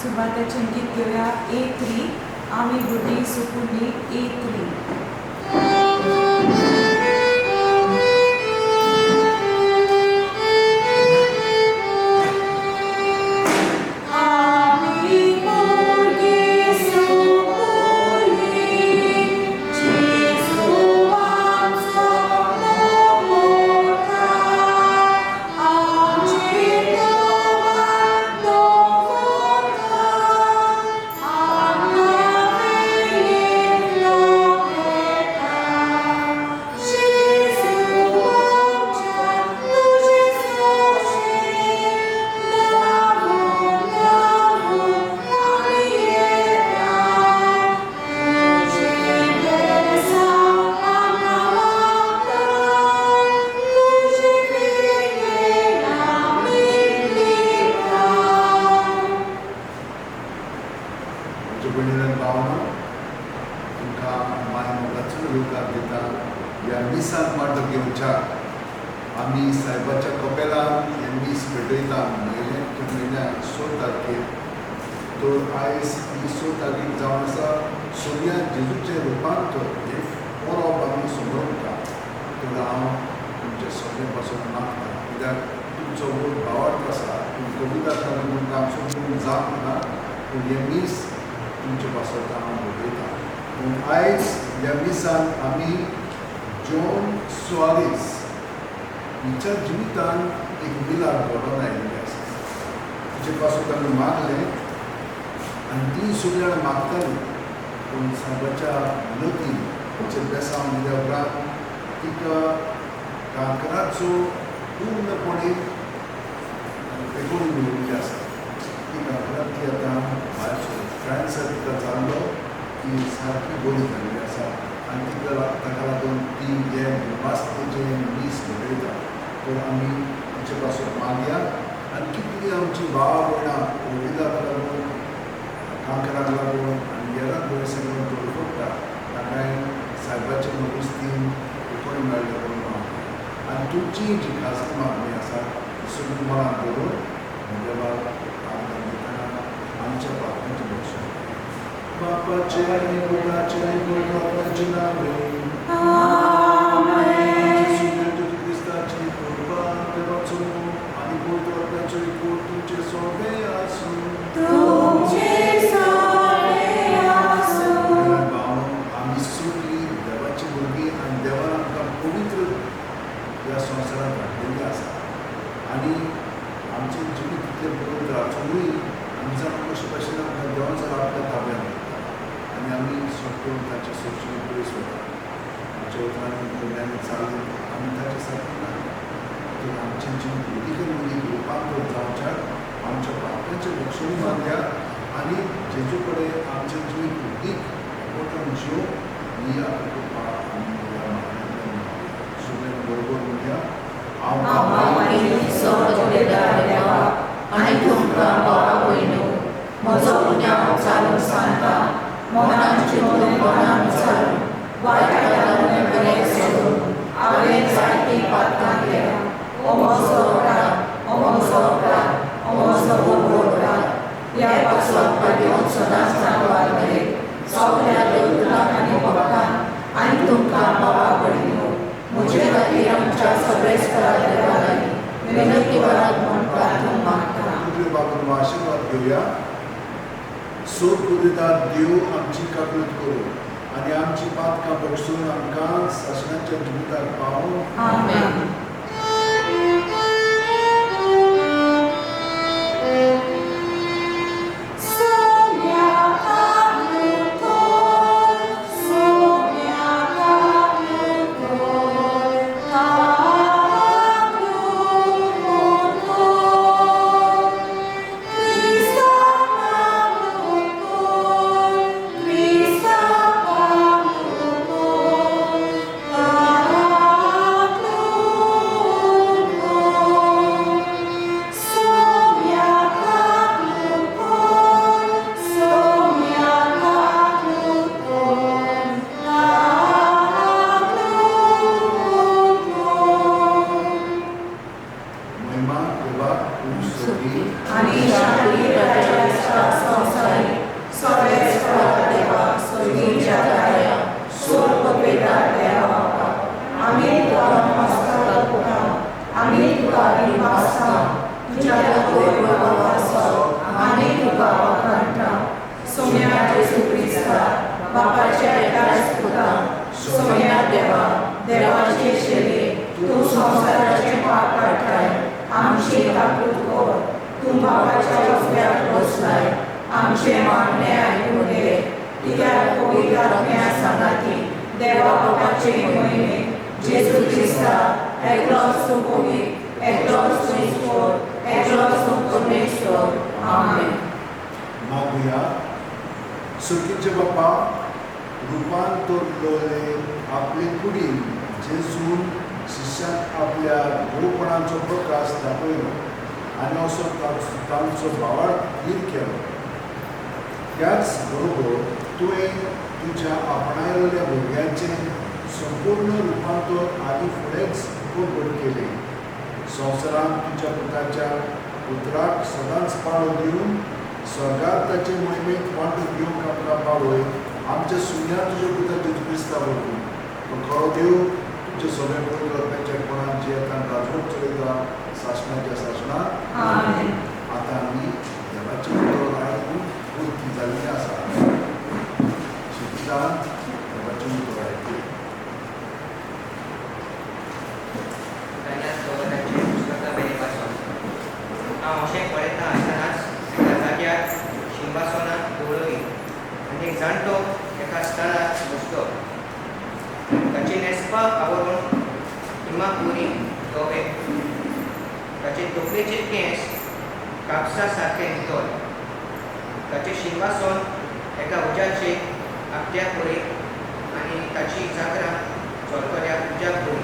सुरवातेचें गीत घेवया A3 आमी गुडी सुकुली A3. आम्ही साहेबाच्या कपेलान हे मीस भेटयता म्हयने ते म्हयन्याक 16 तारखेर. तर आयज ही 16 तारीख जावन आसा सोनिया जेजूचे रुपांतर हे परब आमी समोरता. तर हांव तुमचे सगळे पासून मागता कित्याक तुमचो खूब भावार्थ आसा. पूण कोविडाक लागून आमचो करून जावंक ना पूण हे मीस तुमचे पासून हांव भेटयता. पूण आयज ह्या मिसान आमी जॉन सुआरेस हिच्या जिवितान एक मिलाद घडोवन आयिल्लें आसा. तिचे पासून आमी मागलें आनी ती सगळ्यांक मागताली पूण साहेबाच्या लतीन तिचे बेसांव दिल्या उपरांत तिका कांकराचो पूर्णपणे बेगोन मेळिल्ली आसा. ती कांकराक ती आतां भायर फ्रांसाक तिका जाल्लो ती सारकी बरी जाल्ली आसा आनी ताका लागून ती हे वास्तेचे मीस भेटयता. तर आमी तिचे पासून मागया आनी कितली आमची भाव भयणां कोविडाक लागून कांकराक लागून आनी हेरांक दुयेंसाक लागून तडफडटा ताकाय साहेबाचे मदस्तीन कोण मेळ्ळे म्हणून हांव आनी तुमची जी खासगी मागणी आसा ती सगळी मनांत दवरून म्हज्या बाब आमकां दितना आमच्या पापांची बक्षण बापाचे आनी पुताचे आनी पवित्रात्म्याचे नांवे क्रिस्ताची कृपा देवाचो आनी पवित्रात्म्याचो एकूण तुमचे सगळे आसूं. आमी सगळीं देवाची भुरगीं आनी देवान आमकां पवित्र ह्या संवसारांत घातलेलीं आसा आनी आमचें जिवीत इतलें पवित्र आसुनूय आमी जाण कशे भाशेन आमकां देवान जर आपल्या ताब्यांत घेता आनी आमी सगळें ताचे सोयीचेर पयस वता. आमच्या उतरांनी भुरग्यांनी चालून आमी ताचे सारकें ना. तर आमचें जिवीत उदीक उदीक रुपांतर जावच्याक आमच्या पापांचे बक्षण मागया आनी जेजू कडेन आमचें जिवीत उदीक एकवटान जियो ही आमकां कृपा आमी ह्या मागण्यांतल्यान मागया. सगळ्यांक बरोबर म्हणया आनी तुमकां भावा भयणो म्हजो पुण्याव चालू सांगता मनान चिंतून मनान विचारून वायटाक लागून बरें सोडून हांवें जायतीं पातकां केल्या. हो म्हजो अपराध हो म्हजो अपराध हो म्हजो खूब अपराध. ह्या पासवाक घेवन सदांच सांगवार बरें सगळ्या देवतांक आनी भक्तांक आनी तुमकां भावा भयणो म्हजे खातीर आमच्या सगळे स्थळार देवालांनी विनंती करात म्हूण प्रार्थना मागता. बाबून आशीर्वाद घेवया. सोद कुदितात देव आमची काकूत करूं आनी आमची पातकां बक्षून आमकां शासनाच्या जिविताक पावूं. आमेन. Oh वसल्यार बसलाय आमचे मागणे आयकून घे कित्याक पवित्र आत्म्या सांगाती देवा बापाचे महिमे जेजू क्रिस्ता एकलोच तूं पवित्र एकलोच तूं ईश्वर एकलोच तूं परमेश्वर आमेन. मागुया. सुखीचे बाप्पा रुपान तोरलोले आपले कुडीन जेजून शिष्यांक आपल्या गुरूपणाचो प्रकाश दाखयलो आनी असो तांचो भावार्थ हीर केलो. त्याच बरोबर तुवें तुज्या आपणायलेल्या भुरग्यांचें संपूर्ण रुपांतर आनी फुडेंच खूब केले. संवसारांत तुज्या पुताच्या उतराक सदांच पाळो दिवन स्वर्गांत ताचे मोहिमेंत वांटो घेवंक आपणा पावय. आमच्या सुन्या तुज्या पुता जेजू क्रिस्ता वरवीं तो खरो देव तुजे सगळे पवित्र आत्म्याच्या कोणान जे आतां राजवट चलयता शासनाच्या शासनांत. आमेन. आतां आमी देवाचे उतर आयकून पुर्ती जाल्ली आसा. शिक्षान देवाचे उतर आयकून हांव अशें पळयता आसतनाच एका जाग्यार सिंहासनां दवरली आनी एक जाणटो एका स्थळार बसलो. ताची न्हेसपां आवरून हिमाक वरी धवे, ताचे तकलेचे केंस कापसा सारके नितळ, ताचें सिंहासन एका उज्याचे आपट्याक वरी आनी ताची जागरां चलतल्या उज्याक वरी.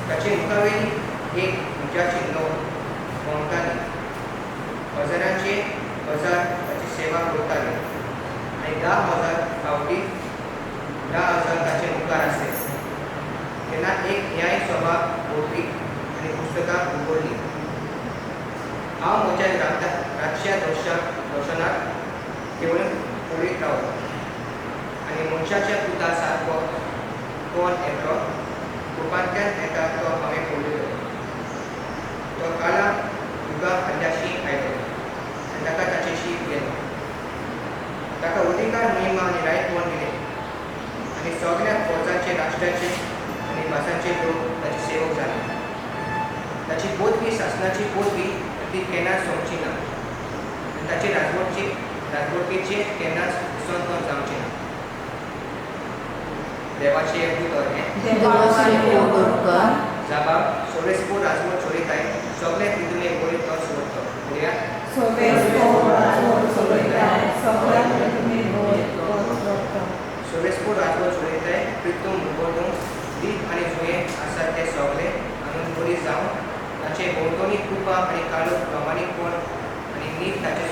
ताचे मुखावेली एक उज्याची नोट कोंकताली. हजारांचे हजार ताची सेवा करताले आनी 10,000 फावटी 10,000 ताचे मुखार आसले. तेन्ना एक न्याय सभा भोंवली आनी पुस्तकां उगडली. हांव म्हज्या रातच्या दर्शनाक केवळ पळयत रावलो आनी मनशाच्या पुता सारको कोण एकलो कृपांतल्यान येता तो हांवें पळयलो. तो काळा युगा हल्ल्याशी आयलो आनी ताका ताचे शीक गेलो. ताका अधिकार महिमा आनी रायतवण दिलें आनी सगळ्या फौजांचे राष्ट्राचे आनी भासांचे लोक ताचे सेवक जाले. ताची पदवी शासनाची पदवी ती केन्नाच सोंपची ना आनी ताचे राजवटीचे केन्नाच विसंतन जावचें ना. देवाचे उतर हें देवाचे उतर जाबाब सोरेस्पोर राजवट चलयताय सगळे पृथ्वी बरी तो सोडतो. उद्या सोरेस्पोर राजवट चलयताय पृथ्वी मुगोडून दीप आनी जुये आसात ते सगळे आनंद बरी जावन ताचे भोंवतणी कृपा आनी काळो प्रामाणीकपण आनी नीट ताचे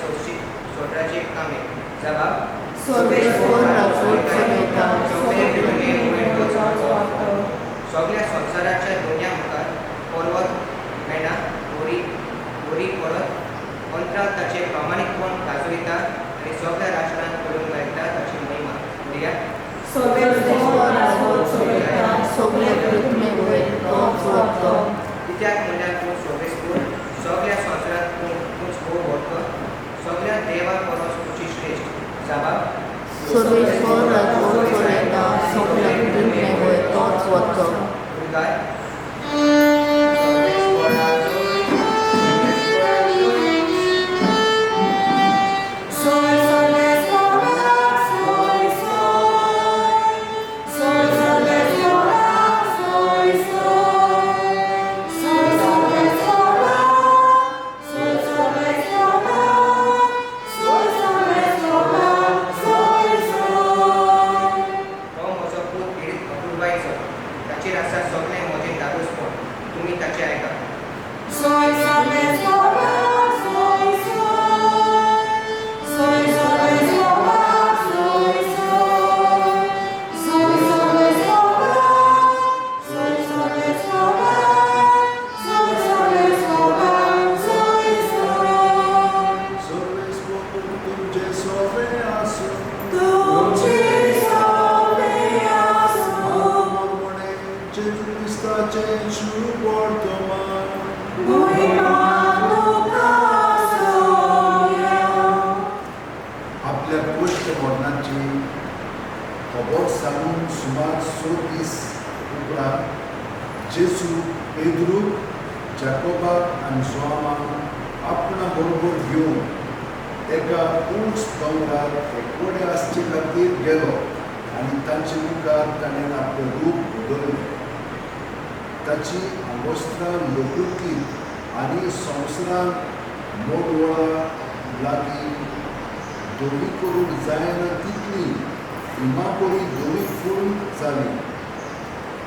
सोडराचे कामे. जाबाब सोरेस्पोर राजवट चलयता सगळे पृथ्वी बरी तो सोडतो. सगळ्या संवसाराच्या दुनिया मुखार पर्वत मेळना बरी परत अंतरात ताचे प्रामाणीकपण गाजयता आनी सगळ्या राष्ट्रांत करून मेळटा ताची महिमा. उद्या सोरेस्पोर राजवट चलयता सगळे पृथ्वी वयर तोच वरतो. कित्याक म्हणल्यार तूं सोरेस्पोर सगळ्या संवसारांत तूंच खूब व्हडलो सगळ्या देवा परस तुजी श्रेश्ठ. जाबाब सोरेस्पोर राजवट चलयता सगळे पृथ्वी वयर तोच वरतो. उद्गार ताचेर आसा सगळे म्हजें दादोसपण तुमी ताचें आयका. आपल्या गोष्ट मरणाची खबर सांगून सुमार 6 दीस उपरांत जेजू पेद्रू जाकोबाक आनी जोआमाक आपणा बरोबर घेवन एका उंच दोंगरार एकवडे आसचे खातीर गेलो आनी ताचे मुखार ताणें आपलें रूप बदललें. ताची आंगोस्त्रां लोकुतली आनी संवसारांत मोडवळा लागीं दोनी करूंक जायना तितली इमापोरी दोनी फूल जाली.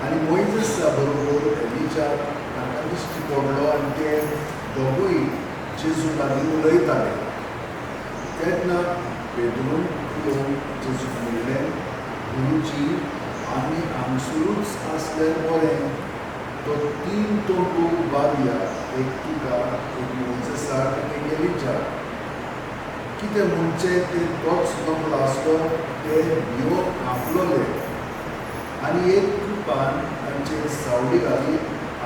आनी मोइजेसा बरोबर एलिजा ताका दिश्टी पडलो आनी ते दोगूय जेजू लागीं उलयताले. तेन्ना पेद्रून येवन जेजूक म्हणलें, गुरुजी, आमी हांगसरूच आसल्यार बरें. तो 3 तोंडू बावया, एक तुका, एक मोइजेसाक आनी एक एलिजाक. कितें म्हणचे ते तोच दोंगलो आसलो ते भिवून कांपलोले आनी एक कृपान तांचेर सावळी घाली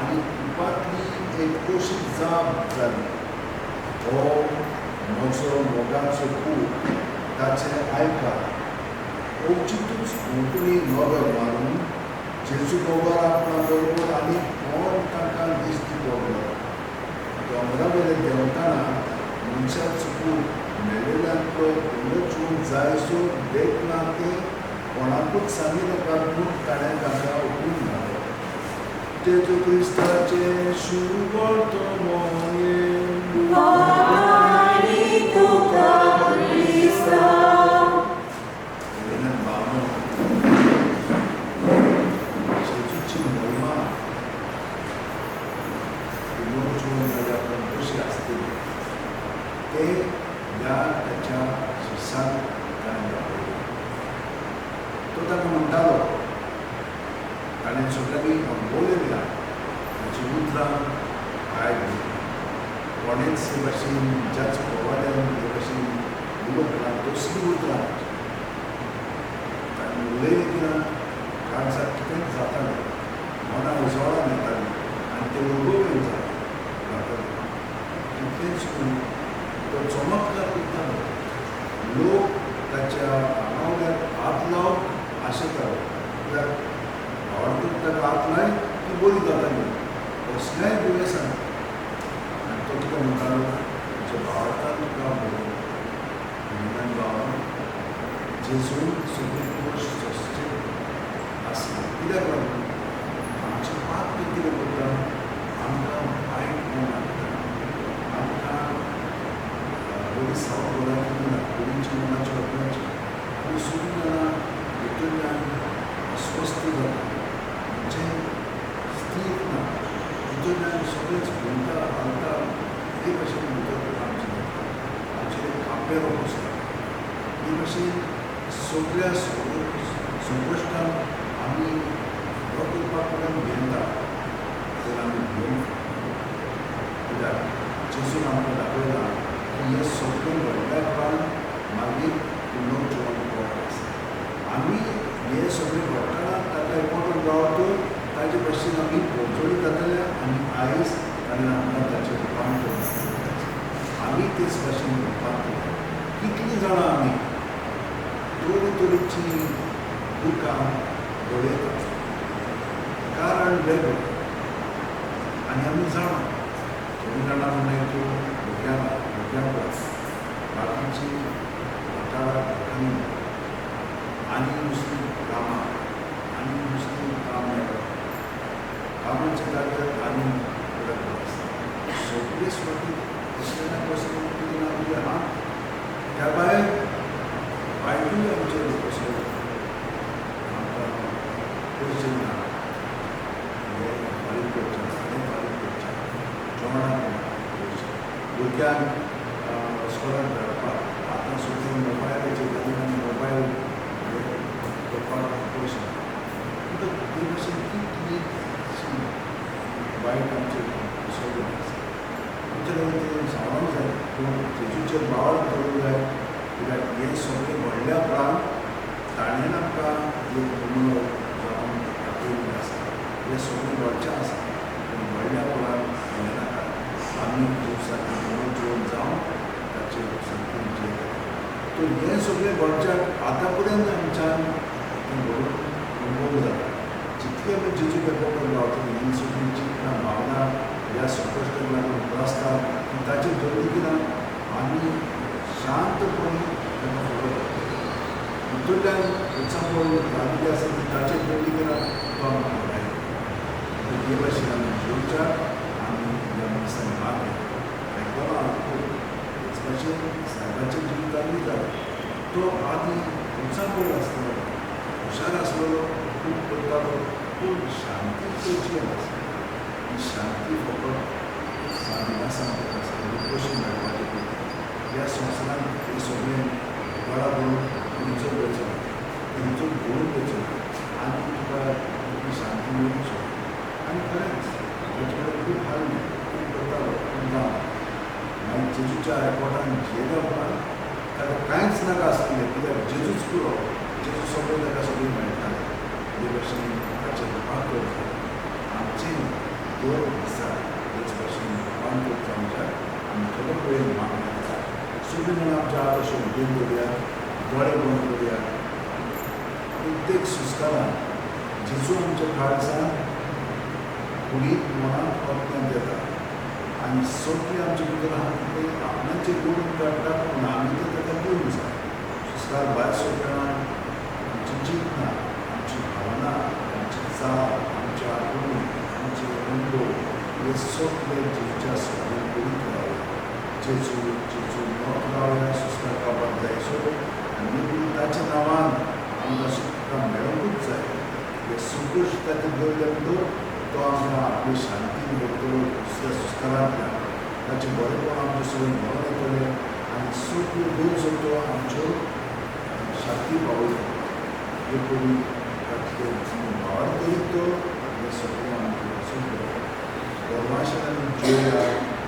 आनी कृपांतली एक कोशी जाप जाली. हो म्हजो मोगाचो पूत, ताचें आयकात. ओचितूच कोंकणी नोबेल मारून जेजू गोबर आपणा बरोबर आनी कोण तांकां दिश्टी पडलो. दोंगरा वयले देंवताना मनशाचो पूत मेलेल्यांतलो पुनर्जीवन जायसो देखना तें कोणाकूच सांगी नाका म्हूण ताणें तांकां उखलून घालो. जेजू क्रिस्ताचे शुभ तो मोये वाणी तुका क्रिस्ता. जेजूची महिमा पुनर्जीवन जाल्यार कशी आसतली ते ह्या ताच्या शिश्यांक ताणें दाखयलें. तो ताका म्हणटालो, ताणें सगळ्यांनी अणभवलेल्या ताची उतरां भायर घेतली. कोणेच हे भाशेन ज्याच प्रवाद्यान हे भाशेन उलोवंक ना तसलीं उतरां ताणें उलयलें कित्याक काळजाक कितेंच जातालें, मनाक उजवाडान येतालीं आनी ते उर्बेन जातालें. कितलेंच करून तो चमत्कार करतालो. लोक ताच्या आंगावल्यार हात लावंक आशेतालो, कित्याक आवडटून ताका हात लाय ती बरी जाताली कसल्याय दुयेंसान. आनी तो तुका म्हणटालो, म्हज्या भावार्थान तुका बरो भावा, जेजून सगळी गोश्ट सोंसची आसली. कित्याक लागून आमचे पाप कितें करता, आमकां वायट कोण हाडटा, आमकां बरी सावळ गोलाची ना, बरीची मनाची अपनाची आनी सगळीं जाणां भितरल्यान अस्वस्थ जाता, म्हणजे स्थिर ना, भितरल्यान सगळेंच घुमता हालता हे भाशेन भितर आमचें आमचेर खांपेरो बसता. हे भाशेन सगळ्या संकश्टान आमी हो करपाक कडेन भियेंता तर आमी भिवंक कित्याक जेजून आमकां दाखयलां की हे सगळें व्हडल्या प्रमाणांत मागीर पुनर्जीवन करप आसता. आमी हे सगळें घडटना ताका एकवटून रावतून ताचे भाशेन आमी भोवसडी जातले आनी आयज ताणें आमकां ताचें रुपांतर आमी तेच भाशेन रुपांतर. कितलीं जाणां आमी तरेतरेची दुकां घडयतात, कारण वेगळें आनी आमी जाणा थोडीं जाणां म्हणटात तूं भुरग्यांक बाकीची वाठारांत आनी दुसरीं कामां आनी दुसरीं काम मेळटा, कामाच्या जाग्यार आनी फरक आसता. सगळे स्वाती कसले ना कसले कितें ना कितें आहा. त्या भायर वायटूय आमचेर कसले आमकां करचें ना, हे फारीक करचें हें फारीक करचें, जेवणाक करचें, भुरग्यांक इस्कोलांत धाडपाक आतां सगळें मोबायलाचेर घालून आनी मोबायल करपाक पयशे म्हणटकच हे भाशेन कितली वायट आमचेर सगळें आसा. आमचे कडेन तें सांगूंक जाय पूण जेजूचेर बावर करूंक जाय. कित्याक हे सगळें व्हडल्या प्राण ताणें आमकां एक उलो जावन दाखयल्लें आसा. हे सगळें व्हडचें आसा पूण व्हडल्या प्राण हें नाका. आमी दिवसांनी पुनर्जीवन जावन ताचेर संपूर्ण जय. तो हें सगळें व्हडच्याक आतां पर्यंत आमच्यान बरोबर अनुभव जाता. जितले आमी जेजू एकवटून रावतले ही सगळीं चिंतनां भावना ह्या संकश्टाक लागून त्रासतात आनी ताचे दवरिकिना आमी शांतपणे ताका फुडो करता भितरल्यान उत्साह घालिल्ली आसा ती ताचे दवरिकिना तो आमकां घडयता हे भाशेन आमी जिवच्या आनी ह्या मनशान मागल्या आयकला खूब हेच भाशेन साहेबाच्या जिवितांनी जालें तो आदी उत्साह आसलो हुशार आसलेलो खूब करतालो पूण शांती करची आसा ही शांती फकत साधना सांगता आसा कशी मेळपाची ती ह्या संवसारांत हे सगळें बळा करून तुमचो वचून तुमचो गुण वचून आनी तुका ती शांती मेळूंक शकता आनी खरेंच हेचे कडेन खूब हाल्लें खूब करतालो पूण ना मागीर जेजूच्या एअरपोर्टान जेगा उपरांत ताका कांयच नाका आसलें कित्याक जेजूच पुरो जेजू सगळें ताका सगळें मेळटालें हे भशेन ताचें रुपांतर जालें आमचें दोन दिसा हेच भशेन रुपांतर जावंक जाय आमी खबर कडेन मागल्या सगळीं जाणां आमच्या आदर्श उदेन दवरया दोळे बंद करुया प्रत्येक सुस्कारान जेजू आमच्या काळजान कुडीत मनांत ओतण्यान येता आनी सगळें आमचे भितर आहा ते आपणाचे गुण काडटा पूण आमी ते ताका दिवंक जाय सुस्कार भायर सरतना आमची चिंतना आमची भावना आमची जाप आमचे आगुण आमचे अनुभव हे सगळे जेजूच्या सगळें कुडीत रावया जेजू जेजू मोत रावया सुस्कार काबार जाय सो आनी ताच्या नांवान आमकां सुखा मेळोंकूच जाय हे संतोश ताचे दवरले म्हणटून तो आमकां आपली शांती मेळटलो दुसऱ्या सुस्कारांतल्यान ताचें बरेंपण आमचें सगळें भरोन येतलें आनी सगळ्यो गरजो तो आमच्यो शांती पावयतलो हे करून ताचे भावार करीत तो हें सगळें आमचें वचून धर्माशेन आमी जियोया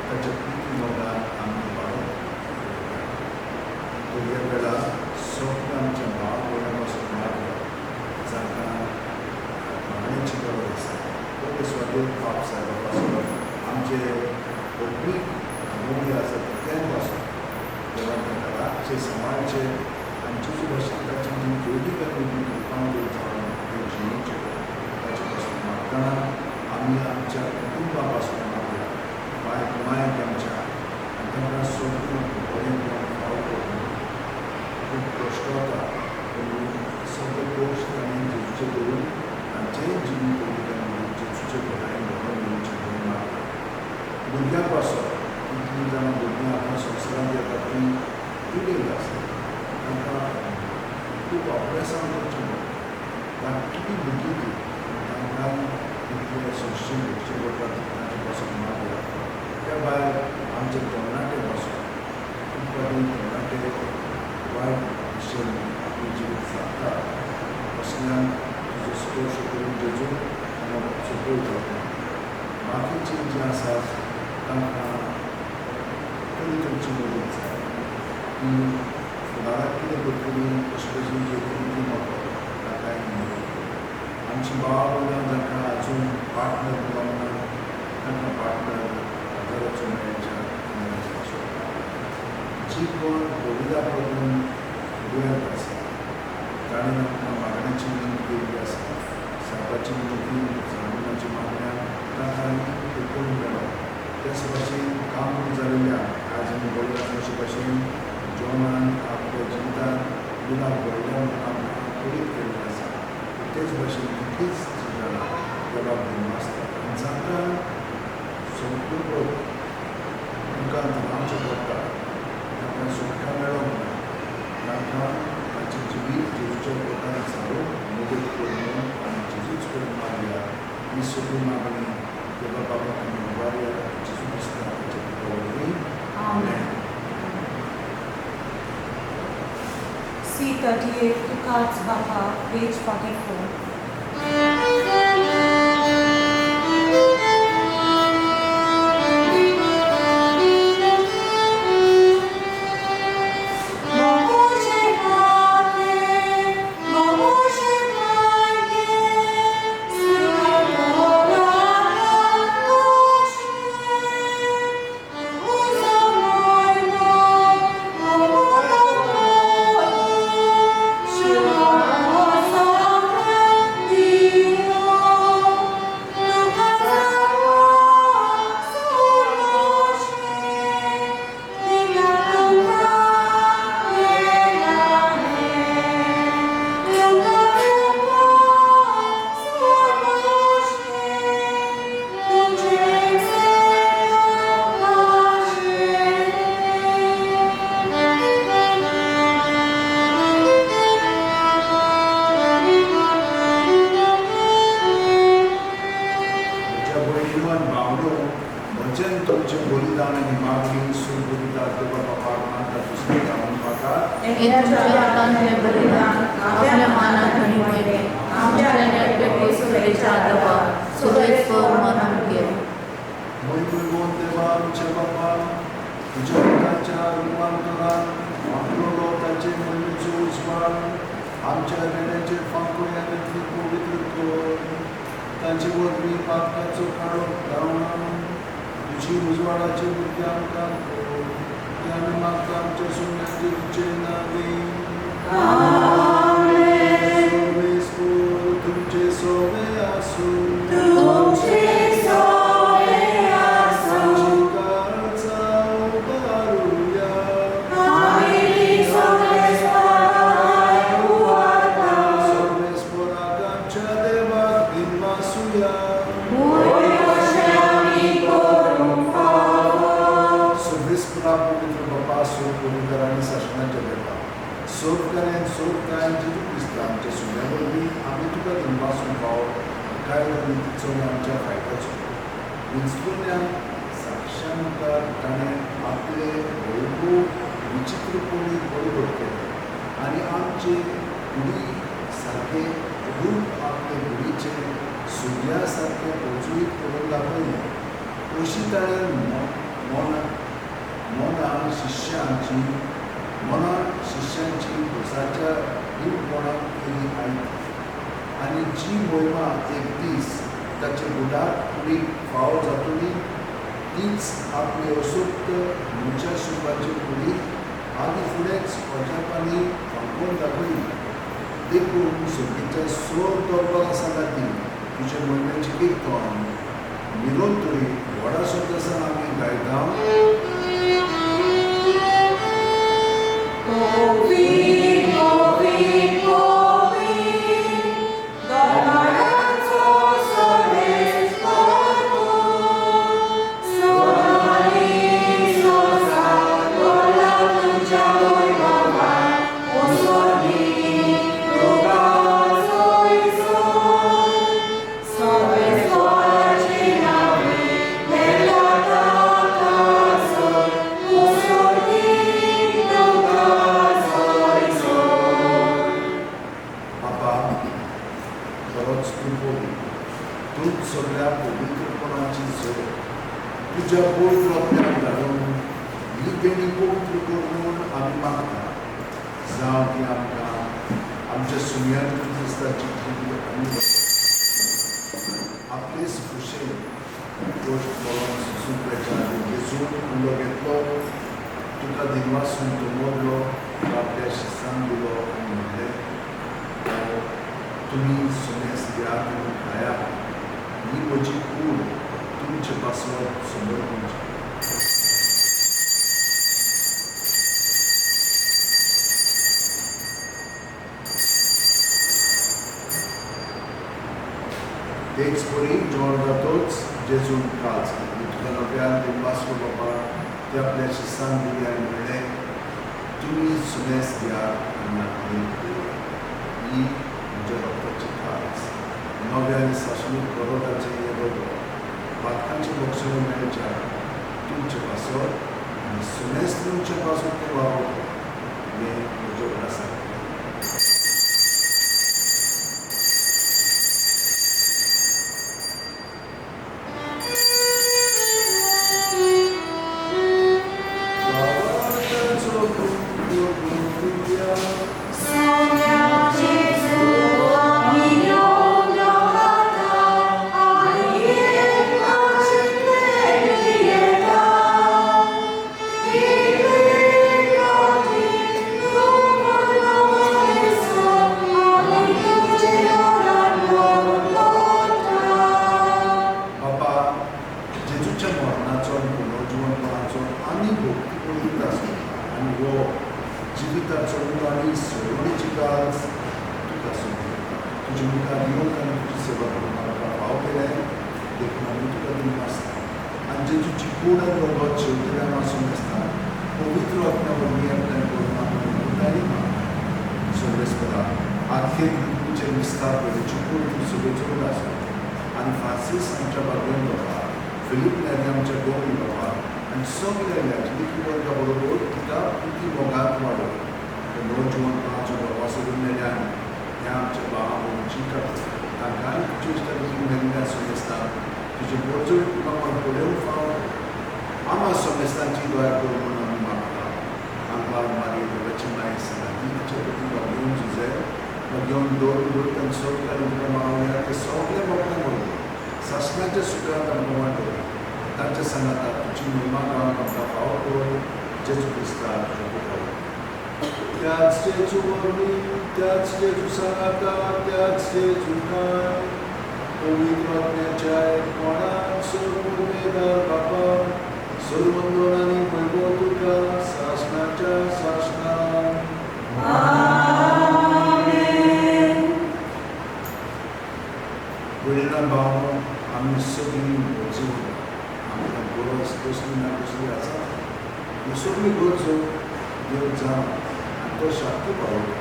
ताच्या प्रिती मोगान आमी वाडोवप तो ह्या वेळार सगळें आमच्या भाव भयणां पासून मागया जांकां मागण्याची गरज आसा पयले स्वादेव बाप साहेबा पासून आमचे पब्लीक मोगी आसा तें पासून देवान ताका राखचे सांबाळचे आनी जेजू भाशेन ताची जी जैवीक आनी रुपांतर जावन ते जिणेचे ताचे पासून मागतना आमी आमच्या कुटुंबा पासून मागया बायक मायक आमच्या आनी तांकां सगळें बरें फावो करून खूब कश्ट जाता पूण सगळे गोश्ट आनी जेजूचे करून तांचेय जिवीत पयलीं जेजूचे घरांत व्हरून येवचें म्हणून मागता भुरग्यां पासून इतलीं जाणां भुरगीं आपल्या संवसारांत येतात तीं पिडेल आसता तांकां खूब अभ्यासान करचें पडटा धाकटी भुरगीं तीं तांकां इतलें संशय घेवचें पडटा तांचे पासून मागया त्या भायर आमचे तरणाटे पासून खूब फावटी तरणाटे वायट दिशेन आपली जिवीत जगता असल्यान तुजो स्पर्श करून जेजू सकयल जावं बाकीचीं जीं आसात तांकां तरी तुमची मदत जाय की फुडाराक कितें करतलीं कशें कशें जेवतलीं ती म्हाका ताकाय मदत आमची भाव भयणां जांकां आजून पार्टनर मेळना तांकां पार्टनर आदाराचो मेळच्या जी कोण कोविडाक लागून दुयेंत आसा ताणें आमकां मागण्याची विनंती केल्ली आसा साहेबाची विनंती जामिनाची मागण्या तांकां एकूण मेळप त्याच भाशेन काम जाल्ल्या आज आमी बोलया अशे भाशेन जॉनान आपल्या जिवितांत गुणाक व्हडल्यान आमकां प्रेरीत केल्लें आसा तेच भाशेन कितलींच जाणां जबाब दिवन आसतात आनी जांकां संपूर्ण मुखांत रावचें पडटा तांकां सुटका मेळोंक ना तांकां ताचें जिवीत जेजूच्या पोटांत सारून मदत करून आनी जेजूच करून मागया ही सगळी मागणी देवा बाबा आमी उबारया जेजू दिसता ताचे वरवीं आमेन. C38 to Cards Bapa, page 44. Shri हे तुझ्या हातांतले बलिदान आपल्या मानात घडीवले आमच्या नेटे पवित्रेच्या दवा सुदैव मरण घे महिमोन देवा आमचे बाबा तुझ्या हाताच्या रूपांतरान आपलो लोकांचे महिमेचो उजवाड आमच्या नेण्याचे फांकुळ्यांतली पवित्र कर तांचे वरवी पातकाचो काळोख धांवण तुझी उजवाडाची मुक्ती आमकां कर ते आमी मागता आमच्या सोन्याचे तुझे नावे तुमचे सोवे आसूं आमच्या सुन्यावरवी आम्ही तुका धर्मासून पाव काय नीतीचो आमच्या फायद्याचो विंचुल्ल्या साक्षां मुखार ताणें आपले वैभव विचित्रपणी बरोबर केले आनी आमचे गुडी सारके रूप आपले गुडीचे सुर्या सारके पोचवीत करून दाखयले अशी ताणें शिष्यांची घोसाच्या दिवपणाक केली आनी जी मोहिमा एक दीस ताचे बुडाक कुडीक फाव जातली तीच आपली असोक्त मुच्या शिवपाची कुडीक आदी फुडेंच अजापांनी फांकून दाखयली देखून सोबीच्या सोर दरबार आसा लागीं तुजे मोहिमेची एक तोंड निरोध तरी व्हडा शब्द आसा आमी गायता तुझ्या पवित्र रक्ताक घालून ही देणी पवित्र करून आमी मागता जावं ती आमकां आमच्या सुन्यान क्रिस्ताची आनी आपलेच खुशेन गोश्ट करून सुसून जेजून उलो घेतलो तुका दिनवासून तो मोडलो आपल्या शिस्तान दिलो आनी म्हणलें तुमी सुन्यास दियात म्हणून खाया ही म्हजी कूड तुमचे पासवर्ड समोर तेच बरी जेवण जातोच जेजून काच तुका नव्यान दिनवासलो बाबा ते आपल्या शिस्तान दिली आनी म्हणलें तुमी सुनेस दियात आनी आपली ही म्हज्या रक्ताची काच नव्या आनी शाश्वत बरोडाचें हें बरोबर बातकांचे बक्षण मेळच्या तुमचे पासवर आनी सुनेस तुमचे पासून ते वापरतो हें म्हजें आसा नोजवानांचो वसुरून मेळ्यान ह्या आमच्या भावांची करता तांकां चेश्टा करून मेळिल्ल्या सोमेस्तां तुजे बोजूय तुका फुडें फावट आमा सोमेस्तांची दया करून म्हणून आमी मागता आमकां मारी देवाची माय सदांचे तुका घेवन झुजे घेवन दवरून दवरून सगळे तुका मागल्या ते सगळे मोगले म्हणून शासनाच्या सुदारांत आमकां वांटो तांच्या सांगाता तुजी महिमा गांवांत आमकां फावो कर जेजू क्रिस्ता त्याच जेजू वरवीं त्याच जेजू सांगाता त्याच जेजू काय पवित्र आत्म्याच्या कोणाक सर्वोमेदार बापा सर्वंदोन आनी वैभव तुका शासनाच्या शासनान वडिलां भाव आमी सगळीं गरजो आमकां गरज कसली ना कसली आसा ह्यो सगळ्यो गरजो देव जावन आनी तो शक्य पावता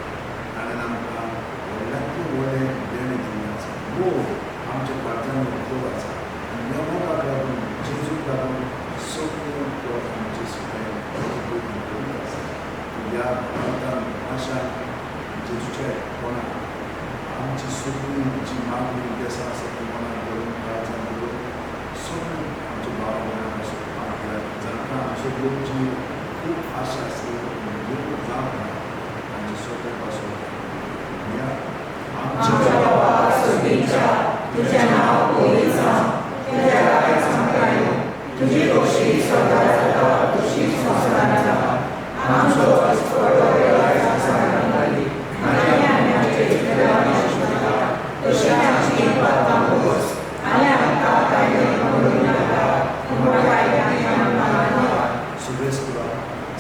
ताणें आमकां व्हडल्यांतलें व्हडलें देणें दिल्लें आसा मोग आमच्या प्रार्थना खूब आसा आनी ह्या मोगाक लागून जेजूक लागून सगळ्यो तो आमचे सुद्दां आसा ह्या भारतान आशा जेजूच्या कोणाक आमची सगळी जी मागणी देसा आसा ती मनाक धरून प्रार्थना करून सगळीं आमच्या भाव भयणांक आसूं जांकां आमच्या लोकची खूब आशा आसली जावं तांचे सगळे पासून ह्या आमच्या बाबा सुबीच्या तुझे नाव पवित्र जावं तुझे राज्य संपरायो तुझी कशी स्वर्गात जाता तशी संसारात जाता आमचो वस्तू तशी आमची पातां भोस आनी आमकां कायदे करून नाका पूण कायद्यान आमकां सुबेज करा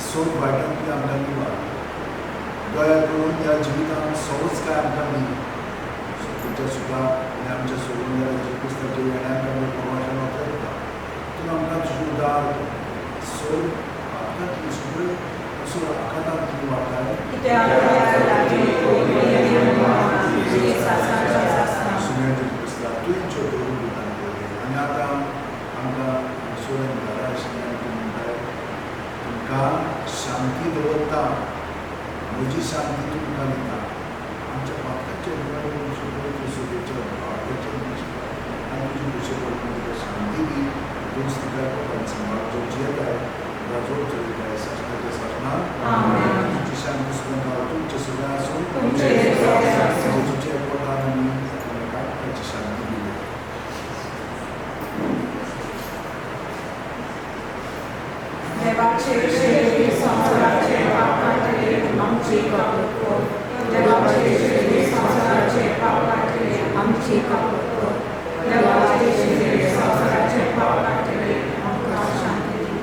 सोड वायटांतली आमकां दिवा दया करून ह्या जिवितांत संस्कार आमकां दी तुमच्या सुखाक आनी आमच्या सोडून जेजू क्रिस्ताच्या येण्याक आमी प्रमोशन करता तूं आमकां तुजें उदार सोड आमकां सगळ्यो असो आखातांत तुमी वाटाय सुम्या जेजू क्रिस्ता तुवेंच्यो दवरून दितां आनी आतां आमकां सोडून घरा आशिल्ल्यान तूं म्हणटाय तुमकां शांती दवरता म्हजी शांती तुमकां दिता आमच्या पापाचे सुबेच्या भावाचे आनी तुजी खुशी पडून तुका शांती दी तूं स्थिकार पडून सांबाळचो जियेताय राजोर चलयताय शासनाच्या शासनान तुजी शांती सुद्दां तुमचे सुद्दां आसूं जेजूचे पोटान आमी ताची शांती दिली देवाचे शेळी संसाराचे पापाचे आमची कापड कर देवाचे शेळी संसाराचे पापाचे आमची कापड कर देवाचे शेळी संसाराचे पापाचे आमकां शांती दी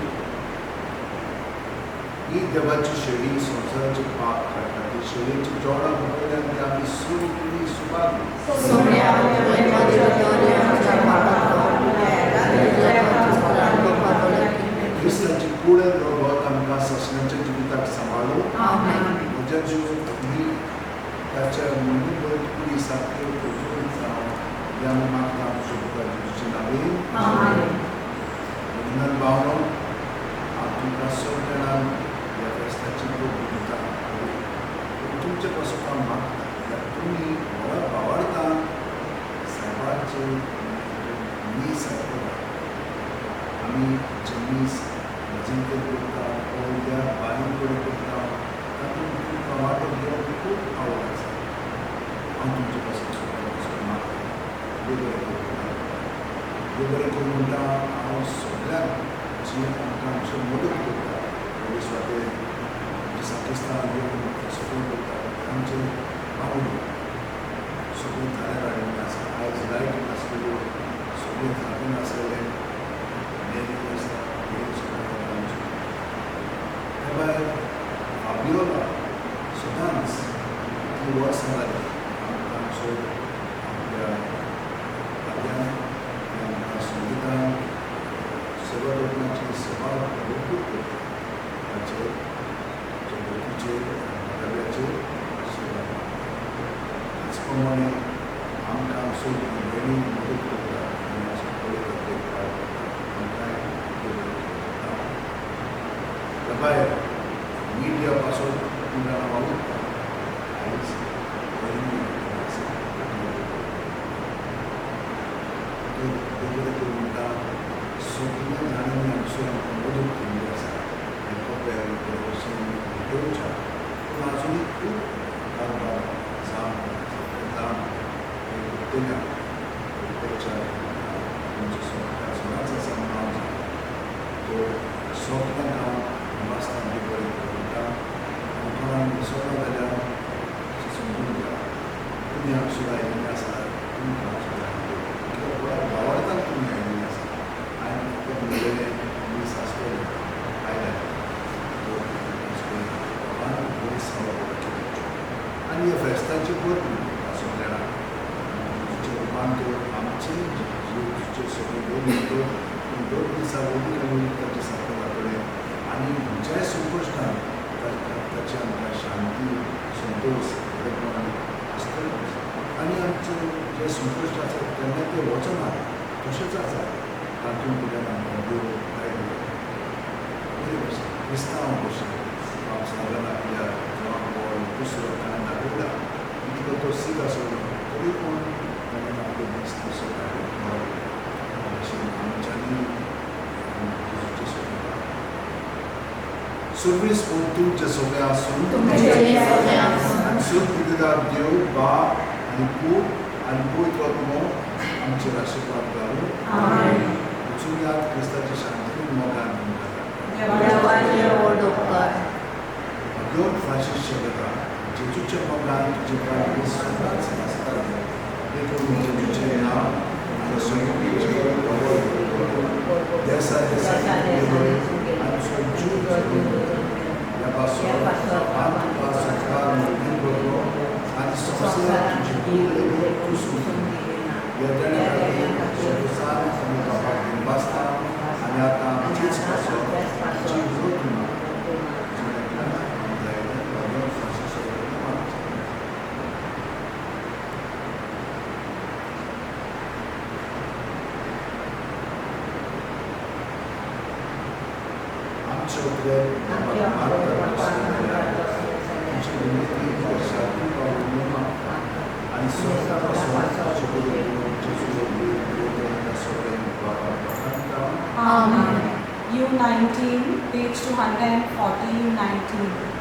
ही देवाची शेळी संसाराचे पाप काडटा ती शेळीची जोडां पकडल्यान ती आमी सुखी सुभाग सोम्या तुवें मदीं दवरल्या आमच्या पापाक क्रिस्ताची कुडे रोबोत आमकां ससण्याच्या जिविताक सांबाळून म्हज्या जीव ही ताच्या मनभर कुडी सारक्यो प्रज्वलीत जावं हें आमी मागता आमच्या पुता जेजूचे नांवान म्हणून भावनो हांव तुमकां सगळ्या जाणांक ह्या फेस्ताची खूब दिता तुमचे पासून हांव मागता कित्याक तुमी व्हडा भावार्थान सायबाचे मीस आमी जे मीस जिंके करता व्हडल्या बायन कडेन करता तातूंत तुमकां वांटो घेवप खूब आवड आसा हांव तुमचे पासून मागता देव बरें करूं म्हणटा हांव सगळ्यांक जी आमकां आमची मदत करता स्वातेर साकिस्तान घेवन सपोर्ट करता आमचे आवड सगळीं थाऱ्यार हाडिल्लीं आसा आयज लायट नासलेल्यो सगळीं थारून आसलेले नेरी आसता त्या भायर फाबियोला सदांच ती वर्सां जाली आमकां आमचो आपल्या आद्यान आमकां संगितान सेवा करपाची सेवा भरपूर करता ताचेर चतुर्थीचेर कार्याचेर सेवा त्याच प्रमाणे आमकां आमचो भयणी मदत करता आनी आमचो पळयता देखभाल करता आमकांय त्या भायर मिडिया पासून तुला वावरता आईच बहिणी तो म्हणटा सगळ्या जाणांनी आमची आमकां मदत केल्ली आसा आनी कपेल वचून भेटोवच्या पूण आजुनूय खूब कारबार जावन तेन्ना करच्या आमच्या सगळ्याच आसा नांव तो सगळ्यांक हांव वाचता बी बरें म्हणटा आनी कोणाक विसरना जाल्यार समजून घ्या तुमी हांगा सुद्दां आयिल्ले आसा तुमकां सुद्दां कित्याक वावरतान तुमी आयिल्ले आसा हांवें फकत उलयलें दीस आसतले आयल्यार बरी सवय आनी ह्या फेस्ताची बरी सगळ्यांना तुमच्या रुपान तो आमचे जीवचे सगळे लोक तो 2 दिसा वगळी ताचे सारको जातले आनी खंयच्याय संकश्टान ताची आमकां शांती संतोश आसतलो आनी आमचे जे संकश्ट आसा तेन्ना ते वचना तशेंच आसा तातूंत भितर आमकां देव लायलो बरे भशेन क्रिस्तांव भशेन पावसाळ्यान आपल्या जवान बॉल दुसरो ताणें दाखयला इतलो तो सीख आसलो तरी पूण ताणें आपलो दीस तसो काडलो भशेन आमच्यांनी सर्वीस तुमचे सगळे आसून आनी सूख पिकदार देव बाप आनी पूत आनी पवित्र आत्मो आमचेर आशिर्वाद घालून वचून याद क्रिस्ताची शांती मोगान घेवन फाशीस शेगता जेजूच्या मोगान तुजे पांय आसता देखून जेजूचें नांव आनी सोयीचे देसा आमचो जीव ह्या पासून संस्कार मोगी करलो आनी संवसार तुजे खुसून येतल्या खातीर सांग आमी बापाक घेवन बसता आनी आतां आमचीच पासून जीव रोखून Amen. U19, page 240, U19.